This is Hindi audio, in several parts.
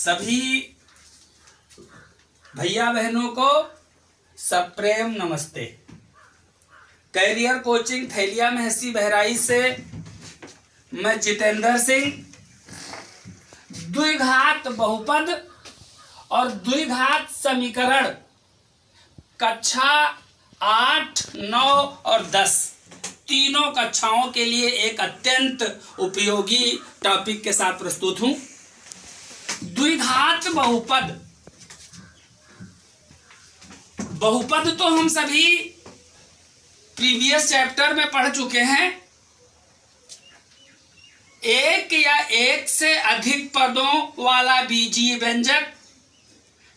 सभी भैया बहनों को सप्रेम नमस्ते। कैरियर कोचिंग थैलिया महसी बहराइच से मैं जितेंद्र सिंह द्विघात बहुपद और द्विघात समीकरण कक्षा 8, 9 और 10 तीनों कक्षाओं के लिए एक अत्यंत उपयोगी टॉपिक के साथ प्रस्तुत हूं। द्विघात बहुपद। बहुपद तो हम सभी प्रीवियस चैप्टर में पढ़ चुके हैं। एक या एक से अधिक पदों वाला बीजीय व्यंजक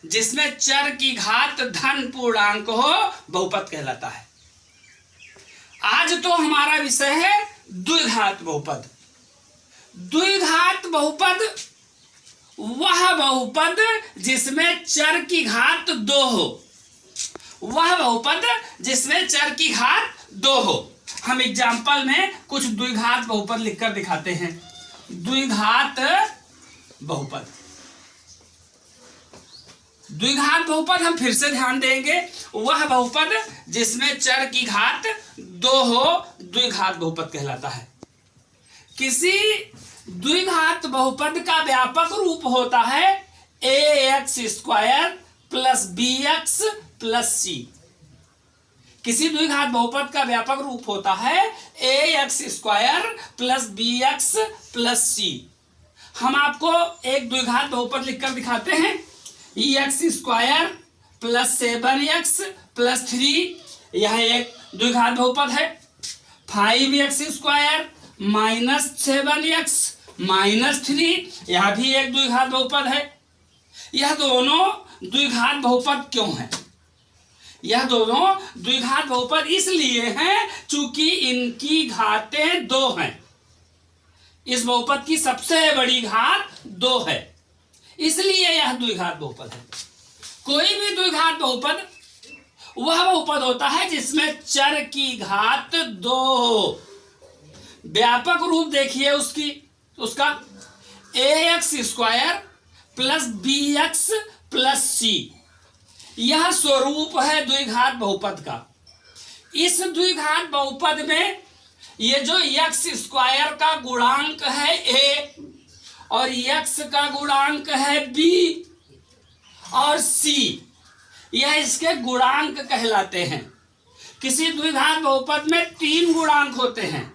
जिसमें चर की घात धन पूर्णांक हो बहुपद कहलाता है। आज तो हमारा विषय है द्विघात बहुपद। द्विघात बहुपद वह बहुपद जिसमें चर की घात 2 हो। वह बहुपद जिसमें चर की घात 2 हो। हम एग्जाम्पल में कुछ द्विघात बहुपद लिखकर दिखाते हैं। द्विघात बहुपद। द्विघात बहुपद हम फिर से ध्यान देंगे। वह बहुपद जिसमें चर की घात 2 हो द्विघात बहुपद कहलाता है। किसी द्विघात बहुपद का व्यापक रूप होता है ax² + bx + c। किसी द्विघात बहुपद का व्यापक रूप होता है ax² + bx + c। हम आपको एक द्विघात बहुपद लिखकर दिखाते हैं। x² + 7x + 3 यह एक द्विघात बहुपद है। 5x² - 7x - 3 यह भी एक द्विघात बहुपद है। यह दोनों द्विघात बहुपद क्यों हैं? यह दोनों द्विघात बहुपद इसलिए हैं चूंकि इनकी घातें 2 हैं। इस बहुपद की सबसे बड़ी घात 2 है, इसलिए यह द्विघात बहुपद है। कोई भी द्विघात बहुपद वह बहुपद होता है जिसमें चर की घात 2 हो। व्यापक रूप देखिए उसका ax² + bx + c। यह स्वरूप है द्विघात बहुपद का। इस द्विघात बहुपद में ये जो x² का गुणांक है a और x का गुणांक है b और c, यह इसके गुणांक कहलाते हैं। किसी द्विघात बहुपद में 3 गुणांक होते हैं,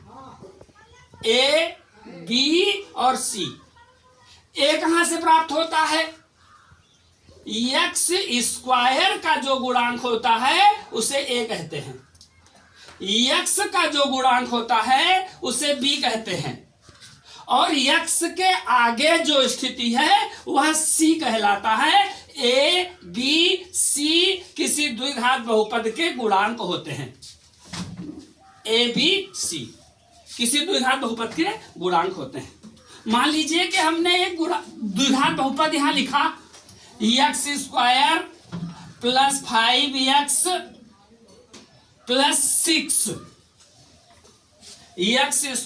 a, b और c। a कहां से प्राप्त होता है? x² का जो गुणांक होता है उसे a कहते हैं। x का जो गुणांक होता है उसे b कहते हैं और x के आगे जो स्थिति है वह c कहलाता है। a, b, c किसी द्विघात बहुपद के गुणांक होते हैं। a, b, c किसी द्विघात बहुपद के गुणांक होते हैं। मान लीजिए कि हमने एक द्विघात बहुपद यहां लिखा x² + 5x + 6। x²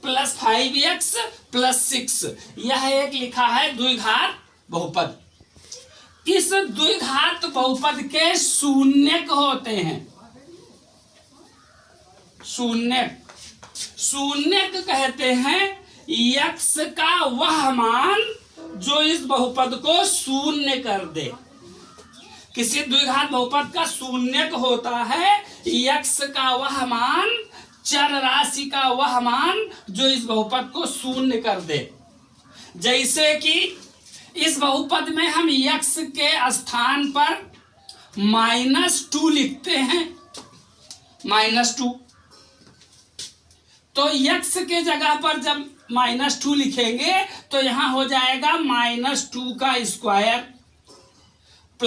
+ 5x + 6 यह एक लिखा है द्विघात बहुपद। इस द्विघात बहुपद के शून्यक होते हैं। शून्यक कहते हैं x का वह मान जो इस बहुपद को शून्य कर दे। किसी द्विघात बहुपद का शून्यक होता है x का वह मान, चर राशि का वह मान जो इस बहुपद को शून्य कर दे। जैसे कि इस बहुपद में हम x के स्थान पर -2 लिखते हैं। -2 तो x के जगह पर जब -2 लिखेंगे तो यहां हो जाएगा -2 का स्क्वायर +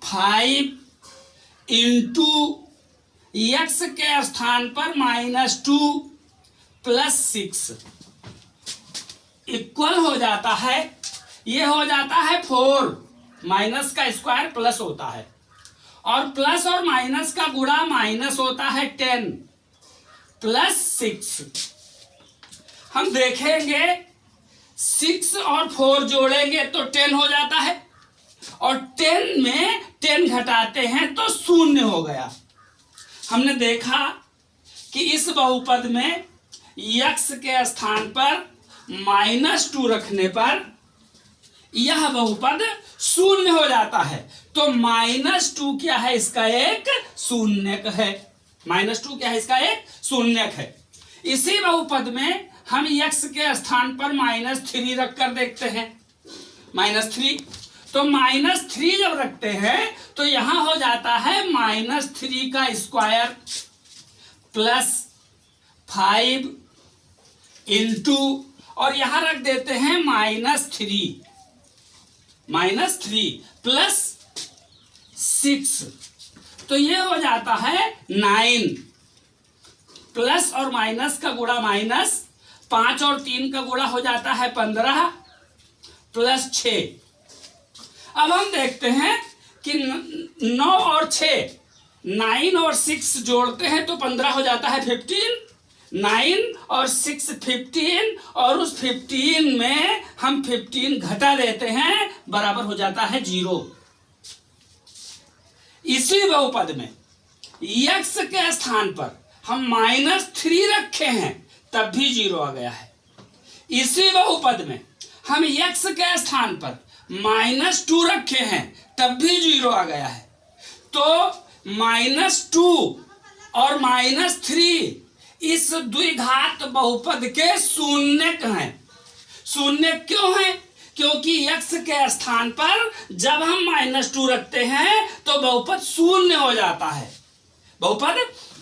5 × x के स्थान पर -2 + 6 इक्वल हो जाता है। ये हो जाता है 4। माइनस का स्क्वायर प्लस होता है और प्लस और माइनस का गुणा माइनस होता है 10 + 6। हम देखेंगे 6 और 4 जोड़ेंगे तो 10 हो जाता है, और 10 में 10 घटाते हैं तो 0 हो गया। हमने देखा कि इस बहुपद में x के स्थान पर -2 रखने पर यह बहुपद 0 हो जाता है। तो -2 क्या है, इसका एक शून्यक है। -2 क्या है, इसका एक शून्यक है। इसी बहुपद में हम x के स्थान पर -3 रख कर देखते हैं। -3, तो -3 जब रखते हैं तो यहां हो जाता है -3 का स्क्वायर प्लस 5 इंटू, और यहां रख देते हैं -3 प्लस 6, तो ये हो जाता है 9, प्लस और माइनस का गुणा माइनस, 5 और 3 का गुणा हो जाता है 15 प्लस 6। अब हम देखते हैं कि 9 और 6, 9 और 6 जोड़ते हैं तो 15 हो जाता है 15, 9 और 6 15, और उस 15 में हम 15 घटा देते हैं, बराबर हो जाता है 0। इसी बहुपद में x के स्थान पर हम -3 रखे हैं तब भी 0 आ गया है। इसी बहुपद में हम x के स्थान पर -2 रखे हैं तब भी 0 आ गया है। तो -2 और -3 इस द्विघात बहुपद के शून्यक हैं। शून्यक क्यों है? क्योंकि x के स्थान पर जब हम -2 रखते हैं तो बहुपद 0 हो जाता है, बहुपद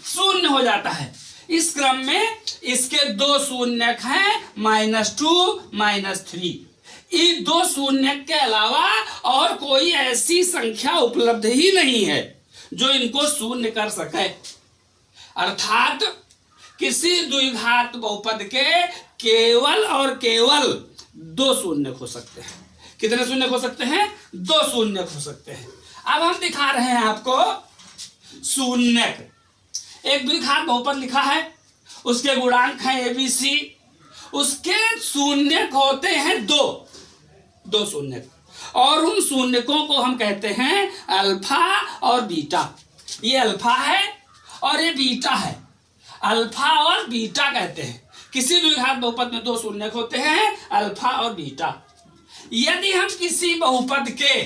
0 हो जाता है। इस क्रम में इसके दो शून्यक हैं, -2 -3। इन दो शून्यक के अलावा और कोई ऐसी संख्या उपलब्ध ही नहीं है जो इनको शून्य कर सके। अर्थात किसी द्विघात बहुपद के केवल और केवल 2 शून्यक हो सकते हैं। कितने शून्यक हो सकते हैं? 2 शून्यक हो सकते हैं। अब हम दिखा रहे हैं आपको शून्यक। एक द्विघात बहुपद लिखा है, उसके गुणांक हैं ABC, उसके शून्यक होते हैं 2 शून्यक, और उन शून्यकों को हम कहते हैं अल्फा और बीटा। ये अल्फा है और ये बीटा है, अल्फा और बीटा कहते हैं। किसी द्विघात बहुपद में 2 शून्यक होते हैं, अल्फा और बीटा। यदि हम किसी बहुपद के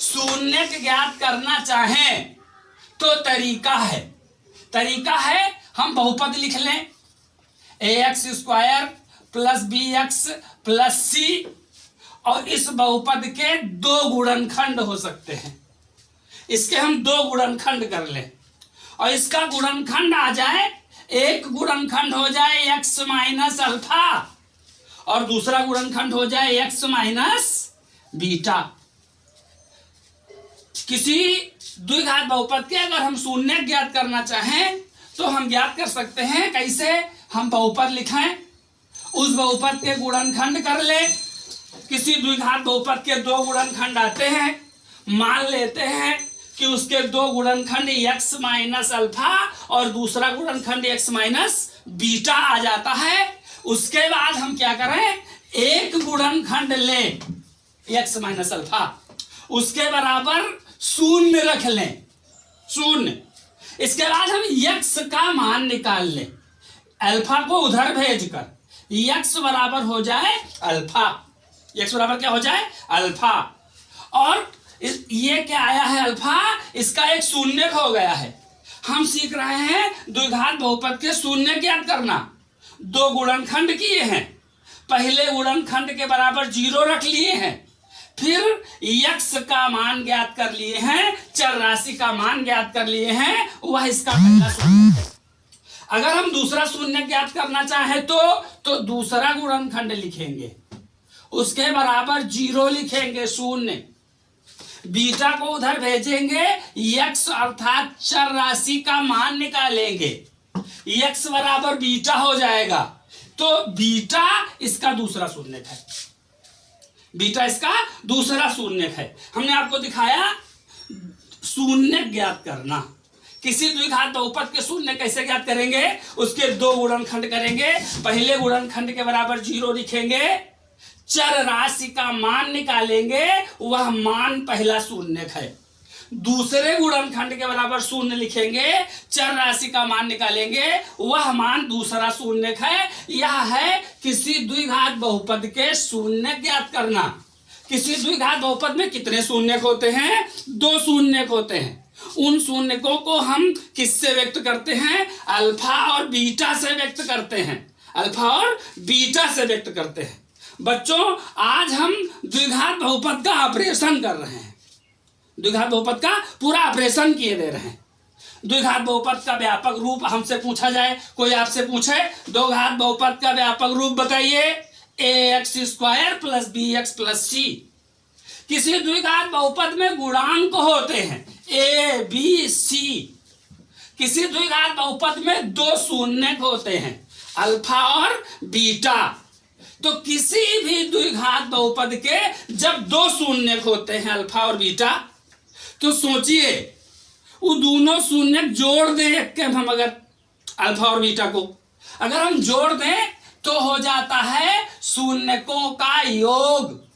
शून्यक ज्ञात करना चाहें तो तरीका है हम बहुपद लिख लें, ax² plus bx plus c, और इस बहुपद के 2 गुणनखंड हो सकते हैं। इसके हम 2 गुणनखंड कर लें, और इसका गुणनखंड आ जाए, एक गुणनखंड हो जाए x माइनस अल्फा और दूसरा गुणनखंड हो जाए x माइनस बीटा। किसी द्विघात बहुपद के अगर हम शून्यक ज्ञात करना चाहें तो हम ज्ञात कर सकते हैं। कैसे? हम बहुपद लिखें, उस बहुपद के गुणनखंड कर ले। किसी द्विघात बहुपद के 2 गुणनखंड आते हैं, मान लेते हैं कि उसके 2 गुणनखंड x माइनस अल्फा और दूसरा गुणनखंड x माइनस बीटा आ जाता है। उसके बाद हम क्या करें, एक गुणनखंड लें x माइनस अल्फा, उसके बराबर 0 रख लें, 0। इसके बाद हम x का मान निकाल लें, अल्फा को उधर भेजकर, x बराबर हो जाए अल्फा, x बराबर क्या हो जाए? अल्फा। और ये क्या आया है? अल्फा। इसका एक शून्यक हो गया है। हम सीख रहे हैं द्विघात बहुपद के शून्यक ज्ञात करना। 2 गुणनखंड किए हैं, पहले गुणनखंड के बराबर 0 रख लिए हैं, फिर x का मान ज्ञात कर लिए हैं, चर राशि का मान ज्ञात कर लिए हैं, वह इसका पहला शून्यक है। अगर हम दूसरा शून्यक ज्ञात करना चाहें तो दूसरा गुणनखंड लिखेंगे, उसके बराबर 0 लिखेंगे, 0। बीटा को उधर भेजेंगे, x अर्थात चर राशि का मान निकालेंगे, x बराबर बीटा हो जाएगा। तो बीटा इसका दूसरा शून्यक है, बीटा इसका दूसरा शून्यक है। हमने आपको दिखाया शून्यक ज्ञात करना। किसी द्विघात बहुपद के शून्य कैसे ज्ञात करेंगे? उसके 2 गुणनखंड करेंगे, पहले गुणनखंड के बराबर 0 लिखेंगे, चर राशि का मान निकालेंगे वह मान पहला शून्य है। दूसरे गुणनखंड के बराबर शून्य लिखेंगे, चर राशि का मान निकालेंगे वह मान दूसरा शून्य है। यह है किसी द्विघात बहुपद के शून्य ज्ञात करना। किसी द्विघात बहुपद में कितने शून्य होते हैं? 2 शून्य होते हैं। उन शून्यकों को हम किससे व्यक्त करते हैं? अल्फा और बीटा से व्यक्त करते हैं। अल्फा और बीटा से व्यक्त करते हैं। बच्चों, आज हम द्विघात बहुपद का ऑपरेशन कर रहे हैं। द्विघात बहुपद का पूरा ऑपरेशन किए दे रहे हैं। द्विघात बहुपद का व्यापक रूप हमसे पूछा जाए, कोई आपसे पूछे दो घात बहुपद का व्यापक रूप बताइए, ax² + bx + c। किसी द्विघात बहुपद में गुणांक होते हैं a b c। किसी द्विघात बहुपद में 2 शून्य होते हैं, अल्फा और बीटा। तो किसी भी द्विघात बहुपद के जब 2 शून्य होते हैं, अल्फा और बीटा, तो सोचिए वो दोनों शून्य जोड़ दें एक के हम, अगर अल्फा और बीटा को अगर हम जोड़ दें तो हो जाता है शून्यकों का योग।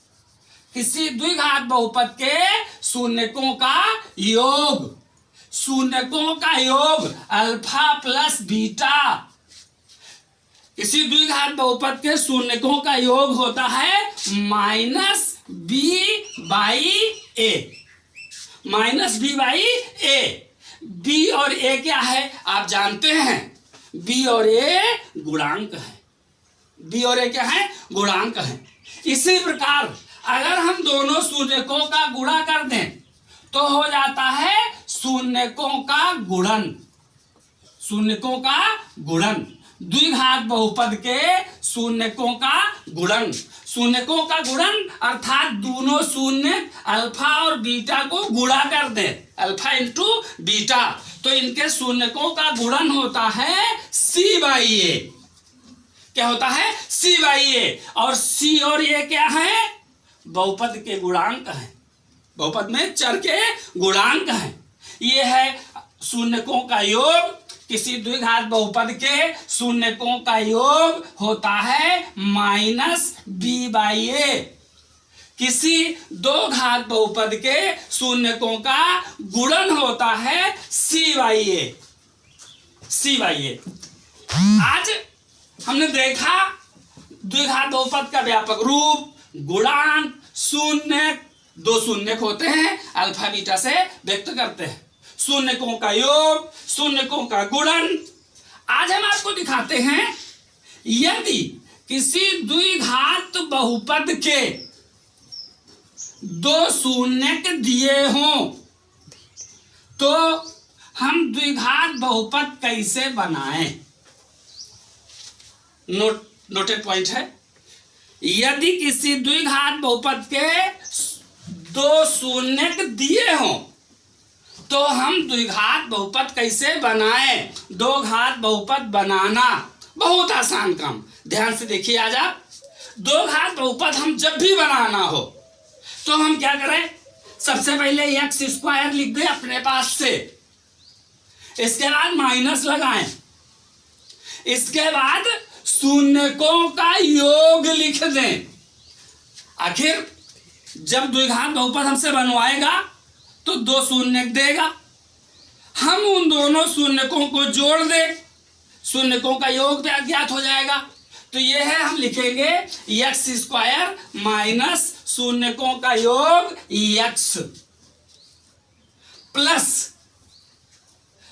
किसी द्विघात बहुपद के शून्यकों का योग, शून्यकों का योग अल्फा + बीटा। किसी द्विघात बहुपद के शून्यकों का योग होता है -b/a। -b/a। b और a क्या है आप जानते हैं? b और a गुणांक है। b और a क्या है? गुणांक है। इसी प्रकार अगर हम दोनों शून्यकों का गुणा कर दें तो हो जाता है शून्यकों का गुणन। शून्यकों का गुणन, द्विघात बहुपद के शून्यकों का गुणन। शून्यकों का गुणन अर्थात दोनों शून्य अल्फा और बीटा को गुणा कर दे, अल्फा × बीटा, तो इनके शून्यकों का गुणन होता है c/a। क्या होता है? c/a। और c और a क्या है? बहुपद के गुणांक है। बहुपद में चर के गुणांक है। ये है शून्यकों का योग। किसी द्विघात बहुपद के शून्यकों का योग होता है -b/a। किसी दो घात बहुपद के शून्यकों का गुणन होता है c/a। c/a। आज हमने देखा द्विघात बहुपद का व्यापक रूप, गुणांक, शून्य, 2 शून्य होते हैं, अल्फा बीटा से व्यक्त करते हैं। शून्यकों का योग, शून्यकों का गुणन। आज हम आपको दिखाते हैं यदि किसी द्विघात बहुपद के 2 शून्य दिए हों तो हम द्विघात बहुपद कैसे बनाएं। नोटेड पॉइंट है, यदि किसी द्विघात बहुपद के 2 शून्य दिए हों तो हम द्विघात बहुपद कैसे बनाएं। 2 घात बहुपद बनाना बहुत आसान काम। ध्यान से देखिए, आज आप 2 घात बहुपद हम जब भी बनाना हो तो हम क्या करें? सबसे पहले x² लिख दें अपने पास से, इसके बाद माइनस लगाएं, इसके बाद शून्यकों का योग लिख दें। आखिर जब द्विघात बहुपद हमसे बनवाएगा तो 2 शून्य देगा, हम उन दोनों शून्यकों को जोड़ दें, शून्यकों का योग भी अज्ञात हो जाएगा। तो ये है, हम लिखेंगे x² माइनस शून्यकों का योग x प्लस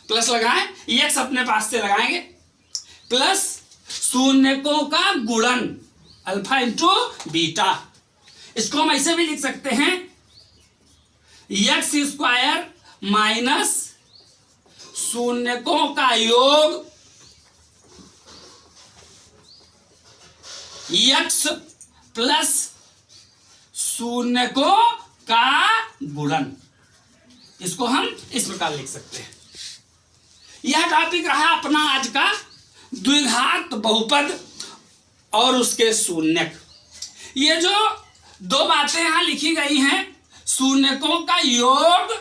लगाएं, x अपने पास से लगाएंगे, प्लस शून्यकों का गुणन अल्फा × बीटा। इसको हम ऐसे भी लिख सकते हैं x² माइनस शून्यकों का योग x प्लस शून्यकों का गुणन। इसको हम इस प्रकार लिख सकते हैं। यह टॉपिक रहा अपना आज का द्विघात बहुपद और उसके शून्यक। ये जो 2 बातें यहां लिखी गई हैं, शून्यकों का योग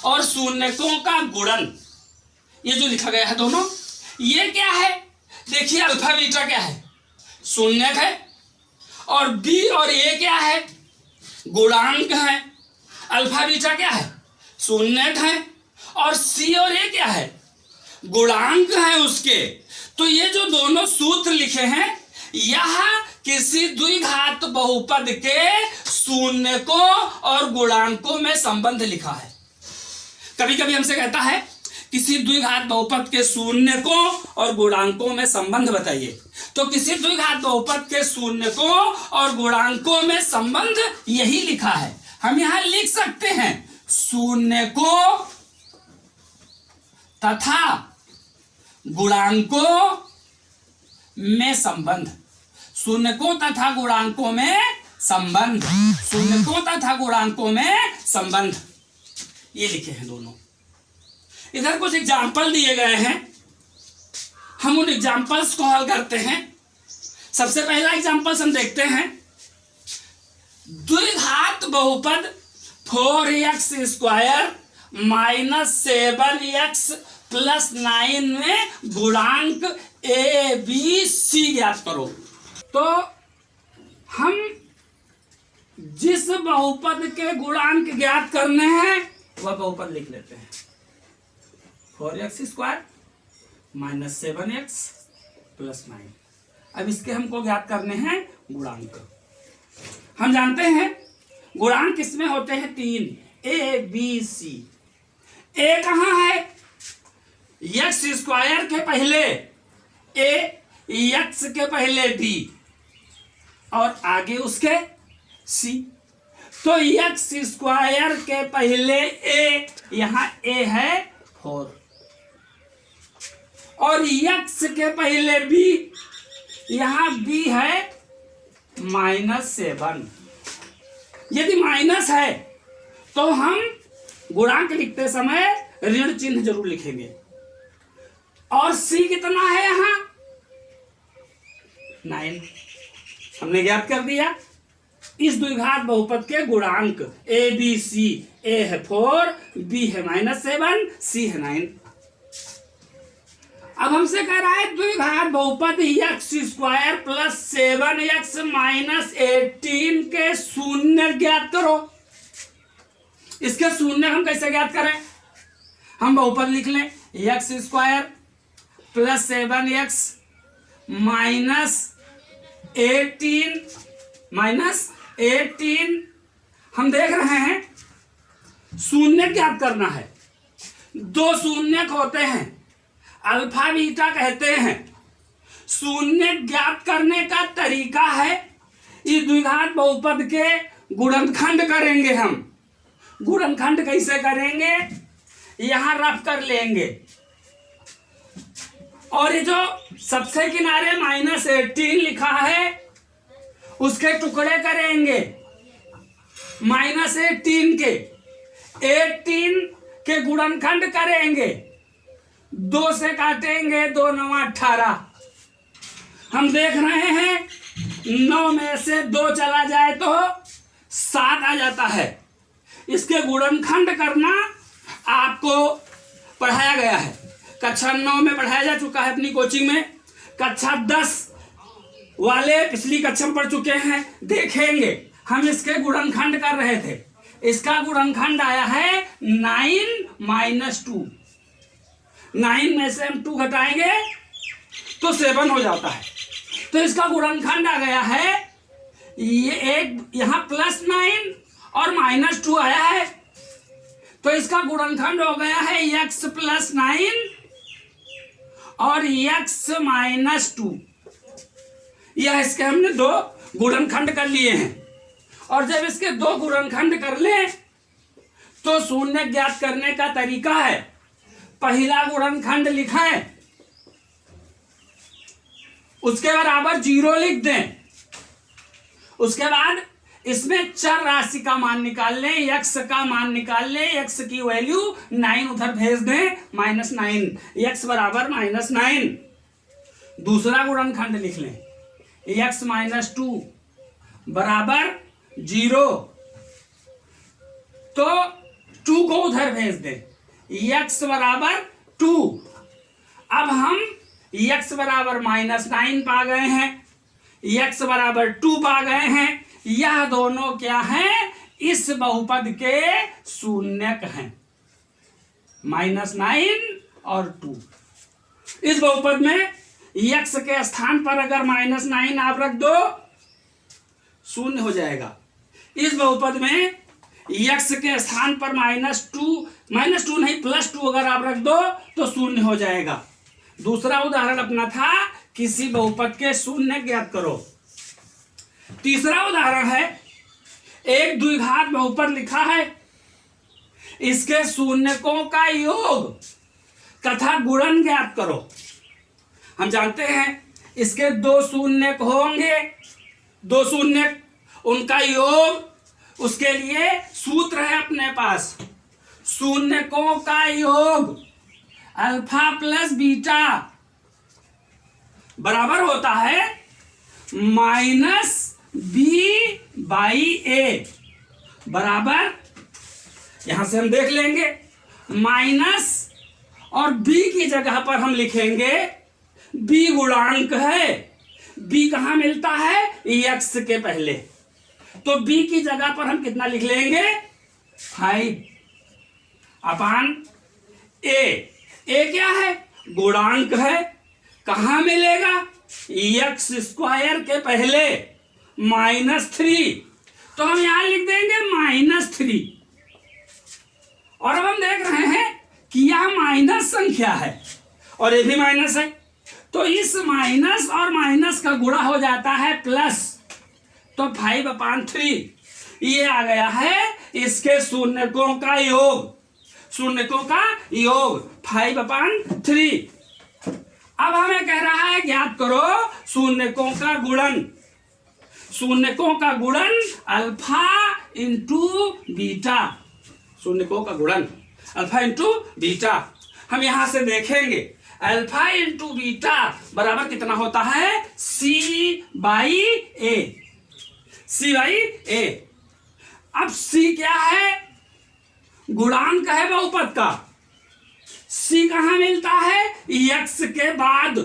और शून्यकों का गुणन, ये जो लिखा गया है दोनों, ये क्या है? देखिए अल्फा बीटा क्या है? शून्यक है। और बी और ए क्या है, गुणांक है। अल्फा बीटा क्या है, शून्यक है। और सी और ए क्या है, गुणांक है उसके। तो ये जो दोनों सूत्र लिखे हैं, यह किसी द्विघात बहुपद के शून्यकों और गुणांकों में संबंध लिखा है। कभी कभी हमसे कहता है किसी द्विघात बहुपद के शून्यकों और गुणांकों में संबंध बताइए। तो किसी द्विघात बहुपद के शून्यकों और गुणांकों में संबंध यही लिखा है। हम यहां लिख सकते हैं शून्यकों तथा गुणांकों में संबंध। शून्यकों तथा गुणांकों में संबंध, शून्यकों तथा गुणांकों में संबंध, ये लिखे हैं दोनों। इधर कुछ एग्जाम्पल दिए गए हैं, हम उन एग्जाम्पल्स को हल करते हैं। सबसे पहला एग्जाम्पल्स हम देखते हैं, द्विघात बहुपद 4x² माइनस 7x प्लस 9 में गुणांक ए बी सी ज्ञात करो। तो हम जिस बहुपद के गुणांक ज्ञात करने हैं वह बहुपद लिख लेते हैं, 4x² माइनस 7x प्लस 9। अब इसके हमको ज्ञात करने हैं गुणांक। हम जानते हैं गुणांक इसमें होते हैं 3, ए बी सी। ए कहाँ है, x² के पहले ए, x के पहले बी और आगे उसके सी। तो x² के पहले ए, यहां ए है 4 और x के पहले बी, यहां बी है -7। यदि माइनस है तो हम गुणांक लिखते समय ऋण चिन्ह जरूर लिखेंगे। और c कितना है, यहां 9 हमने ज्ञात कर दिया। इस द्विघात बहुपद के गुणांक ए बी सी, ए है 4, बी है -7, सी है 9। अब हमसे कह रहा है द्विघात बहुपद x² प्लस 7x माइनस 18 के शून्य ज्ञात करो। इसके शून्य हम कैसे ज्ञात करें, हम बहुपद लिख लें x² प्लस 7x माइनस 18 हम देख रहे हैं शून्य ज्ञात करना है। दो शून्य होते हैं, अल्फा बीटा कहते हैं। शून्य ज्ञात करने का तरीका है, इस द्विघात बहुपद के गुणनखंड करेंगे हम। गुणनखंड कैसे करेंगे, यहां रफ कर लेंगे और ये जो सबसे किनारे -18 लिखा है उसके टुकड़े करेंगे -18 के। 18 के गुणनखंड करेंगे, 2 से काटेंगे, 2 9 18। हम देख रहे हैं 9 में से 2 चला जाए तो 7 आ जाता है। इसके गुणनखंड करना आपको पढ़ाया गया है, कक्षा 9 में पढ़ाया जा चुका है अपनी कोचिंग में। कक्षा 10 वाले पिछली कक्षा में पढ़ चुके हैं, देखेंगे। हम इसके गुणनखंड कर रहे थे, इसका गुणनखंड आया है 9 - 2। 9 में से हम 2 घटाएंगे तो 7 हो जाता है। तो इसका गुणनखंड आ गया है, ये एक यहां +9 और -2 आया है, तो इसका गुणनखंड हो गया है x + 9 और x - 2। यह इसके हमने 2 गुणनखंड कर लिए हैं। और जब इसके 2 गुणनखंड कर लें तो शून्य ज्ञात करने का तरीका है, पहला गुणनखंड लिखें, उसके बराबर 0 लिख दें। उसके बाद इसमें चर राशि का मान निकाल लें, x का मान निकाल लें, x की वैल्यू 9 उधर भेज दें, -9, x बराबर -9। दूसरा गुणनखंड लिख लें, x - 2 बराबर 0, तो 2 को उधर भेज दें, x बराबर 2। अब हम x बराबर -9 पा गए हैं, x बराबर 2 पा गए हैं। यह दोनों क्या हैं? इस बहुपद के शून्यक हैं, -9 और 2। इस बहुपद में x के स्थान पर अगर -9 आप रख दो, शून्य हो जाएगा। इस बहुपद में x के स्थान पर -2 नहीं +2 अगर आप रख दो तो शून्य हो जाएगा। दूसरा उदाहरण अपना था किसी बहुपद के शून्य ज्ञात करो। तीसरा उदाहरण है, एक द्विघात बहुपद लिखा है, इसके शून्यकों का योग तथा गुणन ज्ञात करो। हम जानते हैं इसके 2 शून्यक होंगे, 2 शून्यक, उनका योग, उसके लिए सूत्र है अपने पास, शून्यकों का योग अल्फा प्लस बीटा बराबर होता है -b/a बराबर, यहां से हम देख लेंगे, माइनस और b की जगह पर हम लिखेंगे b गुणांक है। b कहां मिलता है? x के पहले, तो b की जगह पर हम कितना लिख लेंगे? 5/a। a क्या है? गुणांक है। कहां मिलेगा? x² के पहले -3, तो हम यहां लिख देंगे -3। और अब हम देख रहे हैं कि यह माइनस संख्या है और ये भी माइनस है, तो इस माइनस और माइनस का गुणा हो जाता है प्लस, तो 5/3 ये आ गया है इसके शून्यकों का योग, शून्यकों का योग 5/3। अब हमें कह रहा है ज्ञात करो शून्यकों का गुणन। शून्यकों का गुणन अल्फा इंटू बीटा, शून्यकों का गुणन अल्फा इंटू बीटा। हम यहां से देखेंगे अल्फा इंटू बीटा बराबर कितना होता है? c/a, c/a। अब c क्या है? गुणांक है बहुपद का। c कहां मिलता है? x के बाद।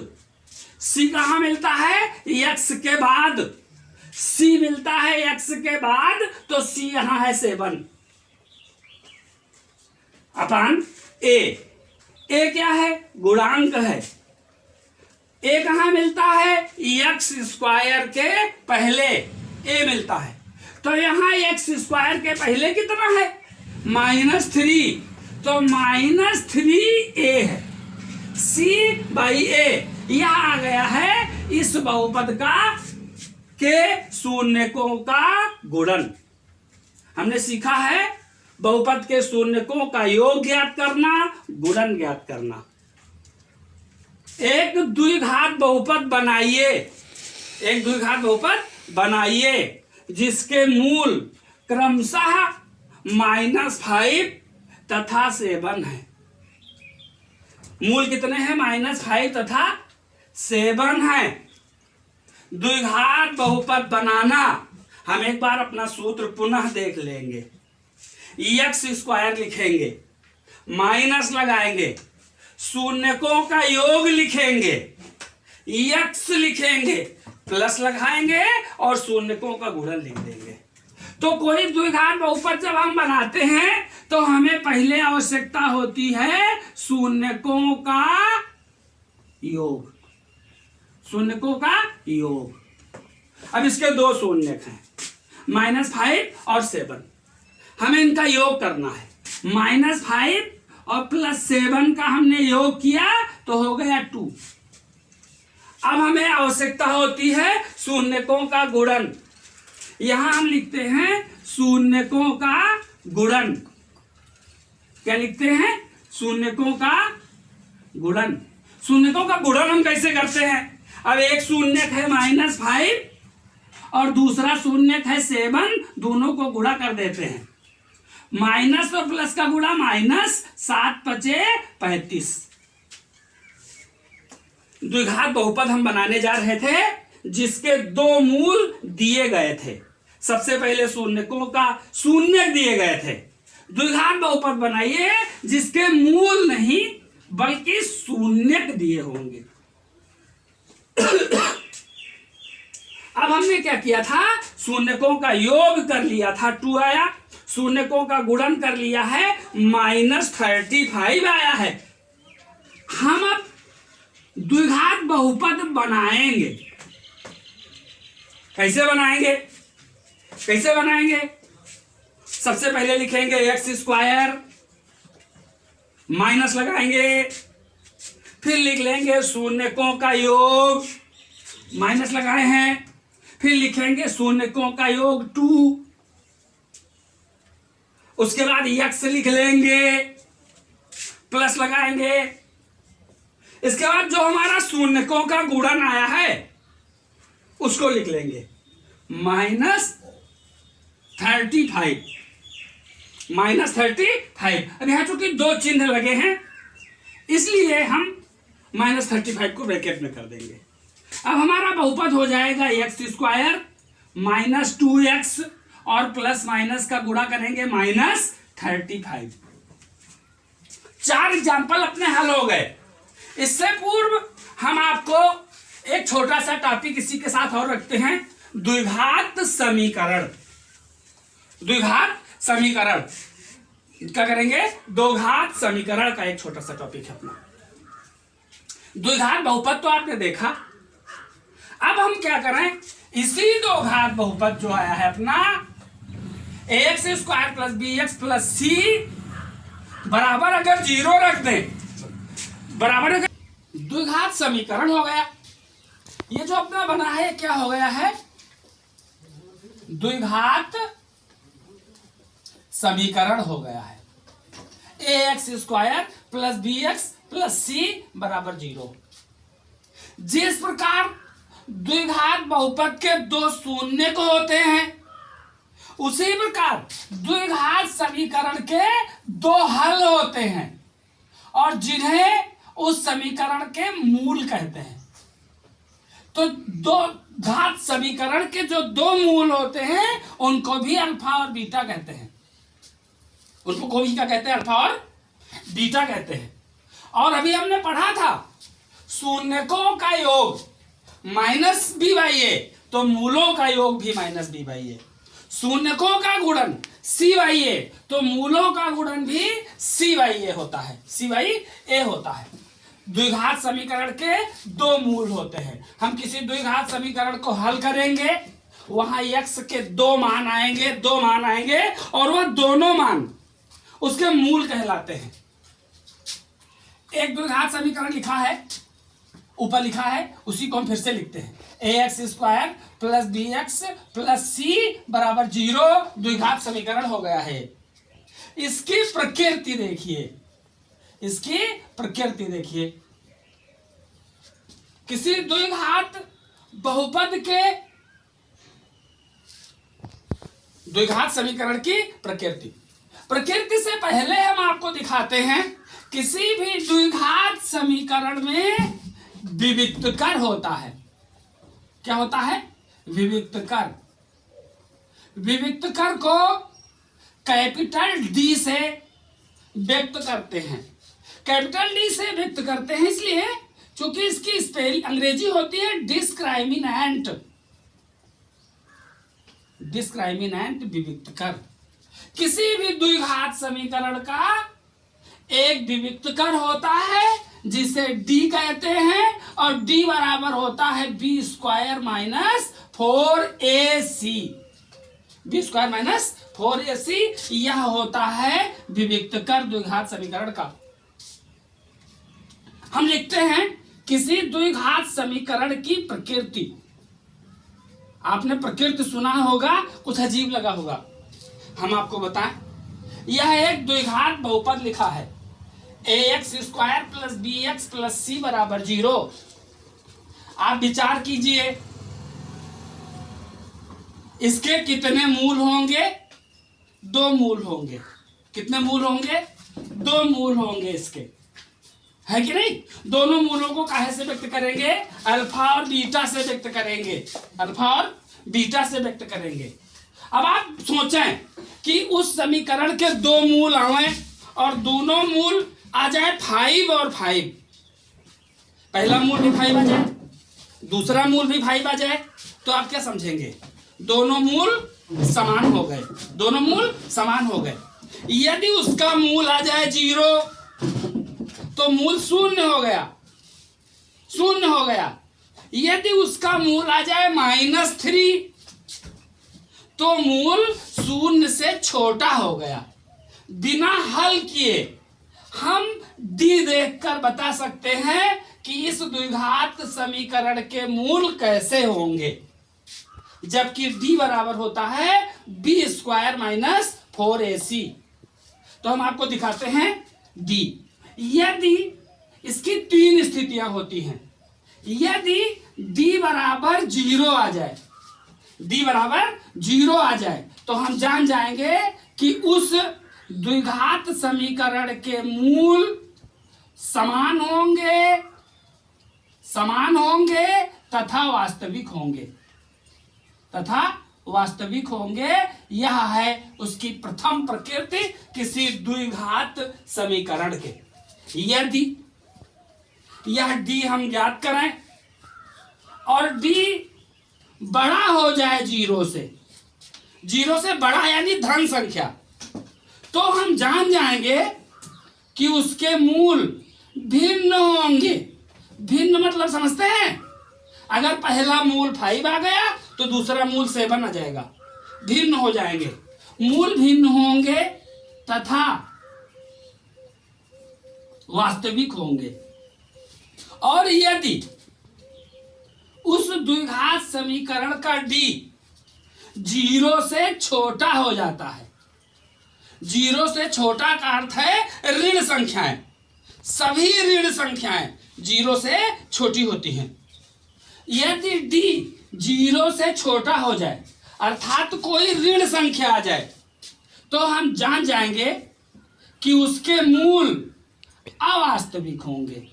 c कहां मिलता है? x के बाद। c मिलता है x के बाद, तो c यहां है 7/a। a क्या है? गुणांक है। a कहां मिलता है? x² के पहले a मिलता है, तो यहां x² के पहले कितना है? -3, तो -3a है। c/a यह आ गया है इस बहुपद का के शून्यकों का गुणन। हमने सीखा है बहुपद के शून्यकों का योग ज्ञात करना, गुणन ज्ञात करना। एक द्विघात बहुपद बनाइए, एक द्विघात बहुपद बनाइए जिसके मूल क्रमशः -5 तथा 7 है। मूल कितने हैं? -5 तथा 7 है। द्विघात बहुपद बनाना, हम एक बार अपना सूत्र पुनः देख लेंगे। x² लिखेंगे, माइनस लगाएंगे, शून्यकों का योग लिखेंगे, x लिखेंगे, प्लस लगाएंगे और शून्यकों का गुणन लिख देंगे। तो कोई द्विघात बहुपद जब हम बनाते हैं तो हमें पहले आवश्यकता होती है शून्यकों का योग, शून्यकों का योग। अब इसके 2 शून्यक हैं, -5 और 7। हमें इनका योग करना है। -5 और +7 का हमने योग किया तो हो गया 2। अब हमें आवश्यकता होती है शून्यकों का गुणन। यहां हम लिखते हैं शून्यकों का गुणन। क्या लिखते हैं? शून्यकों का गुणन। शून्यकों का गुणन हम कैसे करते हैं? अब एक शून्यक है -5 और दूसरा शून्यक है 7, दोनों को गुणा कर देते हैं। माइनस और प्लस का गुणा -7×5=35। द्विघात बहुपद हम बनाने जा रहे थे जिसके 2 मूल दिए गए थे। सबसे पहले शून्यकों का शून्यक दिए गए थे। द्विघात बहुपद बनाइए जिसके मूल नहीं बल्कि शून्यक दिए होंगे। हमने क्या किया था, शून्यकों का योग कर लिया था 2 आया, शून्यकों का गुणन कर लिया है -35 आया है। हम अब द्विघात बहुपद बनाएंगे। कैसे बनाएंगे, कैसे बनाएंगे? सबसे पहले लिखेंगे x², माइनस लगाएंगे, फिर लिख लेंगे शून्यकों का योग, माइनस लगाए हैं, फिर लिखेंगे शून्यकों का योग 2, उसके बाद x लिख लेंगे, प्लस लगाएंगे, इसके बाद जो हमारा शून्यकों का गुणन आया है उसको लिख लेंगे -35। अब यहां चूंकि 2 चिन्ह लगे हैं इसलिए हम -35 को ब्रैकेट में कर देंगे। अब हमारा बहुपद हो जाएगा x² -2x और प्लस माइनस का गुणा करेंगे -35। 4 एग्जाम्पल अपने हल हो गए। इससे पूर्व हम आपको एक छोटा सा टॉपिक इसी के साथ और रखते हैं, द्विघात समीकरण। द्विघात समीकरण क्या करेंगे, दो घात समीकरण का एक छोटा सा टॉपिक है अपना। द्विघात बहुपद तो आपने देखा, अब हम क्या करें, इसी दो घात बहुपद जो आया है अपना ax² + bx + c बराबर अगर 0 रख दें, बराबर अगर द्विघात समीकरण हो गया। ये जो अपना बना है क्या हो गया है, द्विघात समीकरण हो गया है। ax² + bx + c बराबर 0। जिस प्रकार द्विघात बहुपद के 2 शून्य को होते हैं उसी प्रकार द्विघात समीकरण के 2 हल होते हैं और जिन्हें उस समीकरण के मूल कहते हैं। तो दो घात समीकरण के जो 2 मूल होते हैं उनको भी अल्फा और बीटा कहते हैं। उनको को भी क्या कहते हैं, अल्फा और बीटा कहते हैं। और अभी हमने पढ़ा था शून्यकों का योग -b/a, तो मूलों का योग भी -b/a। शून्यकों का गुणन c/a, तो मूलों का गुणन भी c/a होता है, c/a होता है। द्विघात समीकरण के 2 मूल होते हैं। हम किसी द्विघात समीकरण को हल करेंगे, वहां x के 2 मान आएंगे और वह दोनों मान उसके मूल कहलाते हैं। एक द्विघात समीकरण लिखा है, ऊपर लिखा है, उसी को हम फिर से लिखते हैं, ax² + bx + c बराबर 0 द्विघात समीकरण हो गया है। इसकी प्रकृति देखिए, इसकी प्रकृति देखिए, किसी द्विघात बहुपद के द्विघात समीकरण की प्रकृति से पहले हम आपको दिखाते हैं किसी भी द्विघात समीकरण में विविक्तकर होता है। क्या होता है, विविक्तकर। विविक्तकर को कैपिटल D से व्यक्त करते हैं। कैपिटल D से व्यक्त करते हैं इसलिए क्योंकि इसकी स्पेलिंग अंग्रेजी होती है डिस्क्राइमिनेंट। विविक्तकर। किसी भी द्विघात समीकरण का एक विविक्तकर होता है जिसे D कहते हैं और D बराबर होता है b² - 4ac। b² - 4ac यह होता है विविक्तकर द्विघात समीकरण का। हम लिखते हैं किसी द्विघात समीकरण की प्रकृति। आपने प्रकृति सुना होगा, कुछ अजीब लगा होगा, हम आपको बताएं। यह एक द्विघात बहुपद लिखा है, ax² + bx + c बराबर 0। आप विचार कीजिए, इसके कितने मूल होंगे, 2 मूल होंगे। कितने मूल होंगे, 2 मूल होंगे इसके, है कि नहीं। दोनों मूलों को काहे से व्यक्त करेंगे, अल्फा और बीटा से व्यक्त करेंगे, अल्फा और बीटा से व्यक्त करेंगे। अब आप सोचें कि उस समीकरण के 2 मूल आए और दोनों मूल आ जाए 5 और 5। पहला मूल भी 5 आ जाए, दूसरा मूल भी 5 आ जाए, तो आप क्या समझेंगे, दोनों मूल समान हो गए, दोनों मूल समान हो गए। यदि उसका मूल आ जाए 0 तो मूल शून्य हो गया, शून्य हो गया। यदि उसका मूल आ जाए -3 तो मूल शून्य से छोटा हो गया। बिना हल किए हम डी देखकर बता सकते हैं कि इस द्विघात समीकरण के मूल कैसे होंगे, जबकि d बराबर होता है b² - 4ac। तो हम आपको दिखाते हैं d। यदि इसकी 3 स्थितियां होती हैं, यदि d बराबर 0 आ जाए, d बराबर 0 आ जाए तो हम जान जाएंगे कि उस द्विघात समीकरण के मूल समान होंगे, समान होंगे तथा वास्तविक होंगे, तथा वास्तविक होंगे। यह है उसकी प्रथम प्रकृति किसी द्विघात समीकरण के। यदि यह d हम ज्ञात करें और d बड़ा हो जाए 0 से, 0 से बड़ा यानी धन संख्या, तो हम जान जाएंगे कि उसके मूल भिन्न होंगे। भिन्न मतलब समझते हैं, अगर पहला मूल 5 आ गया तो दूसरा मूल 7 आ जाएगा, भिन्न हो जाएंगे, मूल भिन्न होंगे तथा वास्तविक होंगे। और यदि उस द्विघात समीकरण का d 0 से छोटा हो जाता है, 0 से छोटा का अर्थ है ऋण संख्याएं, सभी ऋण संख्याएं 0 से छोटी होती हैं। यदि d 0 से छोटा हो जाए अर्थात कोई ऋण संख्या आ जाए तो हम जान जाएंगे कि उसके मूल अवास्तविक होंगे।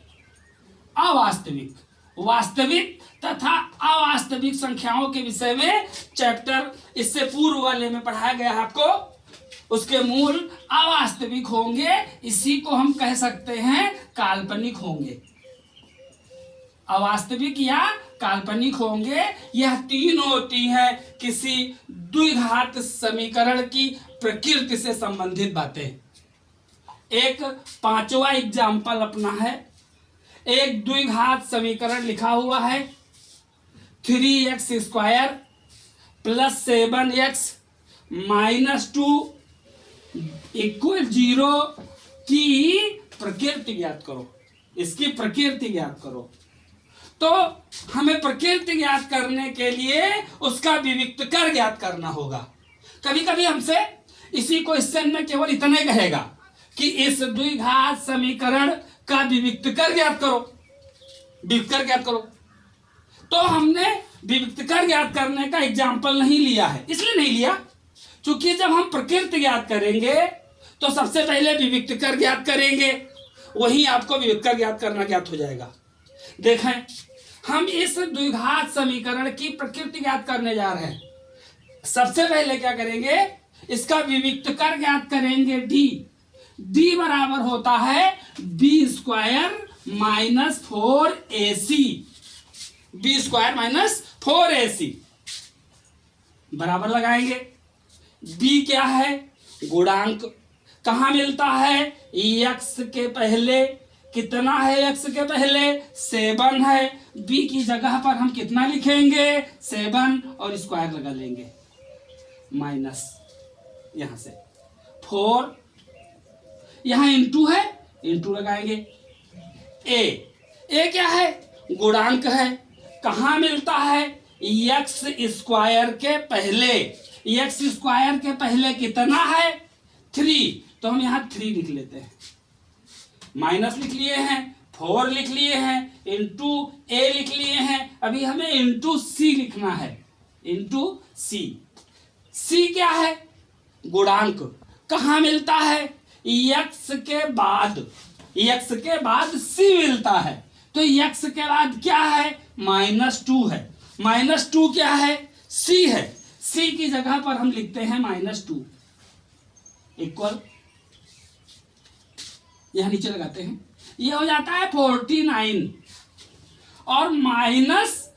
अवास्तविक, वास्तविक तथा अवास्तविक संख्याओं के विषय में चैप्टर इससे पूर्व वाले में पढ़ाया गया है आपको। उसके मूल अवास्तविक होंगे, इसी को हम कह सकते हैं काल्पनिक होंगे। अवास्तविक या काल्पनिक होंगे, यह 3 होती है किसी द्विघात समीकरण की प्रकृति से संबंधित बातें। एक 5वां एग्जाम्पल अपना है, एक द्विघात समीकरण लिखा हुआ है 3x² + 7x - 2 = 0 की प्रकृति ज्ञात करो। इसकी प्रकृति ज्ञात करो। तो हमें प्रकृति ज्ञात करने के लिए उसका विविक्तकर ज्ञात करना होगा। कभी कभी हमसे इसी क्वेश्चन में केवल इतना ही कहेगा कि इस द्विघात समीकरण का विविक्तकर ज्ञात करो, विविक्तकर ज्ञात करो। तो हमने विविक्तकर ज्ञात करने का एग्जाम्पल नहीं लिया है। इसलिए नहीं लिया क्योंकि जब हम प्रकृति ज्ञात करेंगे तो सबसे पहले विविक्तकर ज्ञात करेंगे, वही आपको विविक्तकर ज्ञात करना ज्ञात हो जाएगा। देखें, हम इस द्विघात समीकरण की प्रकृति ज्ञात करने जा रहे हैं। सबसे पहले क्या करेंगे, इसका विविक्तकर ज्ञात करेंगे d। d बराबर होता है b² - 4ac, b² - 4ac बराबर लगाएंगे। b क्या है, गुणांक, कहाँ मिलता है, x के पहले कितना है, x के पहले 7 है। b की जगह पर हम कितना लिखेंगे, 7 और स्क्वायर लगा लेंगे, माइनस यहां से 4, यहां इंटू है, इंटू लगाएंगे। a क्या है, गुणांक है, कहाँ मिलता है, x² के पहले, x² के पहले कितना है, 3, तो हम यहाँ 3 लिख लेते हैं, माइनस लिख लिए हैं, 4 लिख लिए हैं, इंटू a लिख लिए हैं। अभी हमें इंटू c लिखना है, इंटू c। c क्या है, गुणांक, कहाँ मिलता है, x के बाद, x के बाद c मिलता है। तो x के बाद क्या है, -2 है, -2 क्या है, c है, c की जगह पर हम लिखते हैं -2 इक्वल, यहां नीचे लगाते हैं, ये हो जाता है 49 और माइनस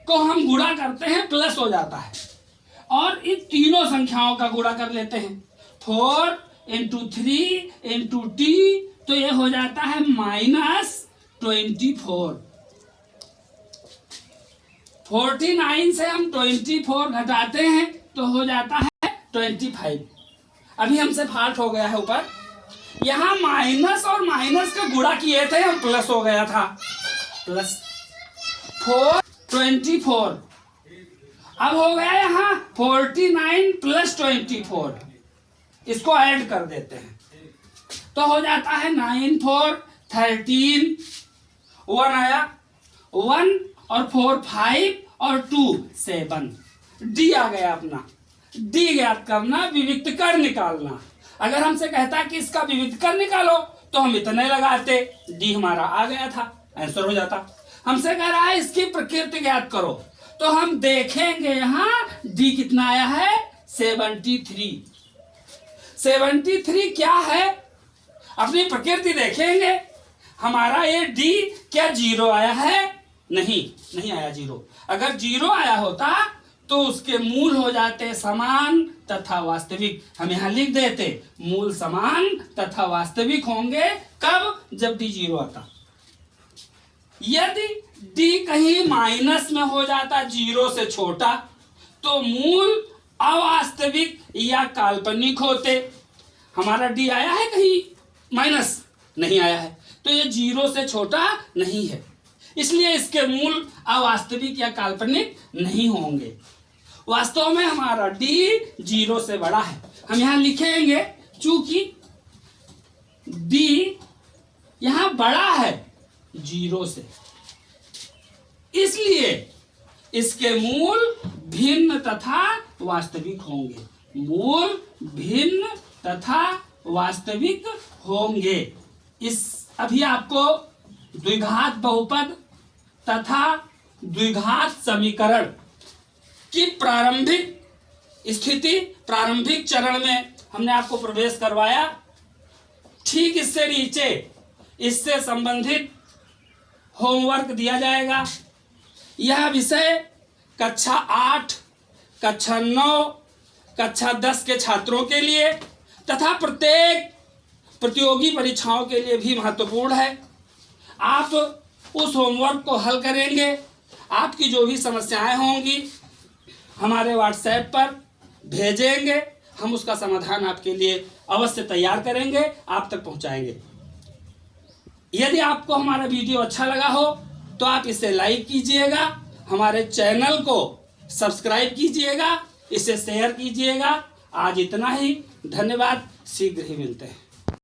को हम गुणा करते हैं प्लस हो जाता है, और इन तीनों संख्याओं का गुणा कर लेते हैं। 4 × 3 × t, तो ये हो जाता है -24। 49 से हम 24 घटाते हैं तो हो जाता है 25। अभी हमसे फाल्ट हो गया है ऊपर, यहाँ माइनस और माइनस का गुणा किए थे हम, प्लस हो गया था, प्लस 4 24। अब हो गया यहाँ 49 + 24, इसको ऐड कर देते हैं तो हो जाता है 9 4 13, 1 आया, 1 और 4 5 और 2 7, डी आ गया अपना। डी ज्ञात करना, विविक्तकर निकालना। अगर हमसे कहता कि इसका विविक्तकर निकालो तो हम इतने लगाते, डी हमारा आ गया था, आंसर हो जाता। हमसे कह रहा है इसकी प्रकृति ज्ञात करो, तो हम देखेंगे यहाँ डी कितना आया है, 73। 73 क्या है, अपनी प्रकृति देखेंगे। हमारा ये डी क्या 0 आया है, नहीं आया 0। अगर 0 आया होता तो उसके मूल हो जाते समान तथा वास्तविक। हम यहाँ लिख देते मूल समान तथा वास्तविक होंगे, कब, जब डी 0 आता। यदि डी कहीं माइनस में हो जाता, 0 से छोटा, तो मूल अवास्तविक या काल्पनिक होते। हमारा डी आया है कहीं माइनस, नहीं आया है, तो ये 0 से छोटा नहीं है, इसलिए इसके मूल अवास्तविक या काल्पनिक नहीं होंगे। वास्तव में हमारा डी 0 से बड़ा है। हम यहाँ लिखेंगे चूंकि डी यहाँ बड़ा है 0 से, इसलिए इसके मूल भिन्न तथा वास्तविक होंगे। मूल भिन्न तथा वास्तविक होंगे। इस अभी आपको द्विघात बहुपद तथा द्विघात समीकरण की प्रारंभिक स्थिति, प्रारंभिक चरण में हमने आपको प्रवेश करवाया। ठीक इससे नीचे इससे संबंधित होमवर्क दिया जाएगा। यह विषय कक्षा 8, कक्षा 9, कक्षा 10 के छात्रों के लिए तथा प्रत्येक प्रतियोगी परीक्षाओं के लिए भी महत्वपूर्ण है। आप उस होमवर्क को हल करेंगे, आपकी जो भी समस्याएं होंगी हमारे व्हाट्सएप पर भेजेंगे, हम उसका समाधान आपके लिए अवश्य तैयार करेंगे, आप तक पहुंचाएंगे। यदि आपको हमारा वीडियो अच्छा लगा हो तो आप इसे लाइक कीजिएगा, हमारे चैनल को सब्सक्राइब कीजिएगा, इसे शेयर कीजिएगा। आज इतना ही, धन्यवाद, शीघ्र ही मिलते हैं।